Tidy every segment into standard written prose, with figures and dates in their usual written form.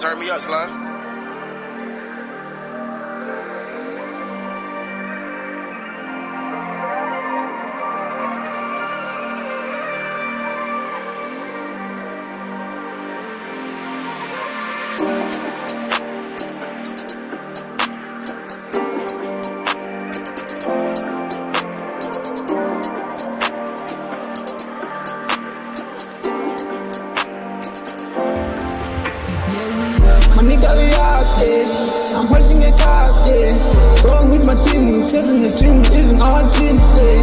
Turn me up, Slime. My nigga, we up, yeah. I'm holding a cup, yeah. Going with my team, chasing the dream, living our dream, yeah.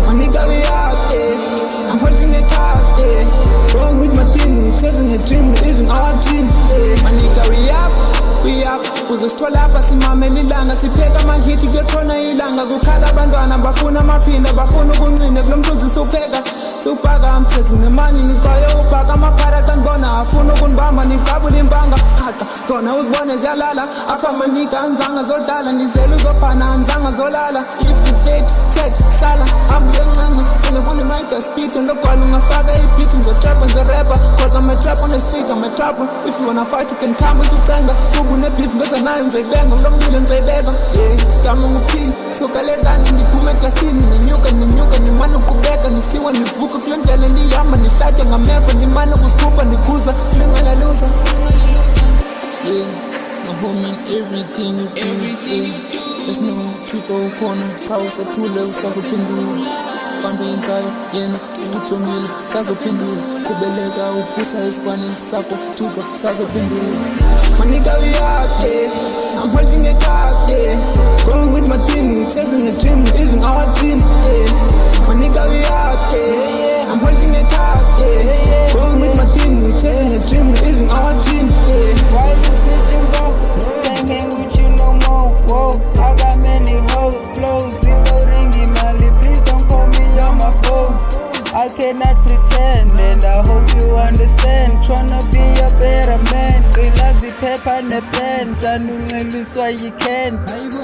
My nigga, we up, yeah. I'm holding a cup, yeah. Going with my team, chasing the dream, living our dream, yeah. My nigga, we up. Uzosithola apha simamela ilanga sipheka amahithi kuyotshona ilanga kukhala abantwana bafuna amaphinde bafuna ukuncine kulo mhluzi supheka supaka amthezi nemani nikoye ubhaka amaphara xa ndibona afuna ukunibamba niqabula impanga haqa zona uzibone ziyalala apha manika anzanga zodlala ndizela uzophana anzanga zolala if you hate take sala ambuyoncanca ndibona imayika speed ndogwala ungafaka ibhithi nzotrapha nzorapper cause I'm a trap on the street I'm a trapper if you wanna fight you can come uzucenga kuba unebeef ngoza nayo ngizoyibenga kulo mlilo ngizoyibeka yeah gama nguphile suka lezansi ndiphume edastini ninyuka nimane ukubeka nisiwa nivuka kule ndlela ndihamba nihlatya ngameva ndimane ukuzikhupha ndikhuza flingana luza yeah no homie everything you do there's no trick or corner xa usathule usazophendula bantu yenzayo yena ukujongile sazophendula kubeleka upusha esipaneni sakho thupha sazophendula My nigga, we up, yeah. I'm holding a cup, yeah. Going with my team, chasing the dream, living our dream, yeah. My nigga, we up, yeah. I'm holding a cup, yeah. Going with my team, chasing the dream, living our dream, yeah. Why you snitching, bro? Can't hang with you no more, whoa. I got many hoes, flows. If I ring in my lip, please don't call me on my phone. I cannot pretend, and I hope you understand. Tryna be a better man. Ilazi paper and a pen. Janu ngeluswa you can.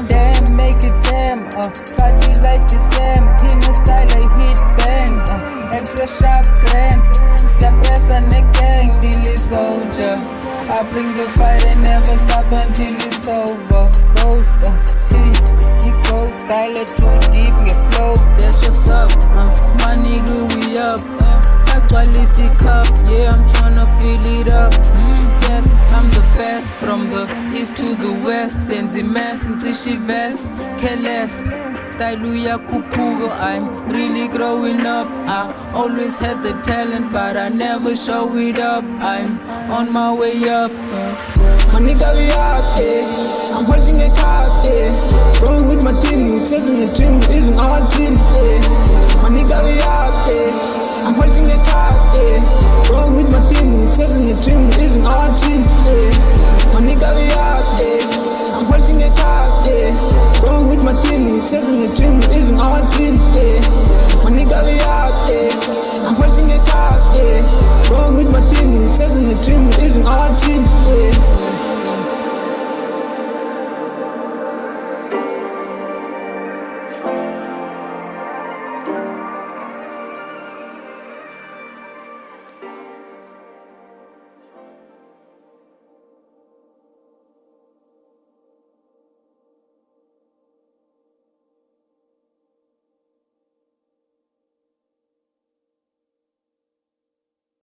Damn, make it jam. Party life is scam. In a style I hit bang. Extra sharp grand. Suppress and a gang. Dilly soldier. I bring the fight and never stop until it's over. Ghost, he go. Tyler too deep, get flow. That's what's up, my nigga, we up. Actually, cup, yeah, I'm tryna fill it up. Yes, I'm the best from the east to the west. Then the mess until she vest. Careless, Kailuya Kupugo, I'm really growing up. I always had the talent, but I never show it up. I'm on my way up. My nigga, we up, yeah. I'm holding a cup, yeah. Going with my team, chasing the dream, living our dream, yeah. My nigga, we up, yeah. I'm holding a cup, yeah. Going with my team, chasing the dream,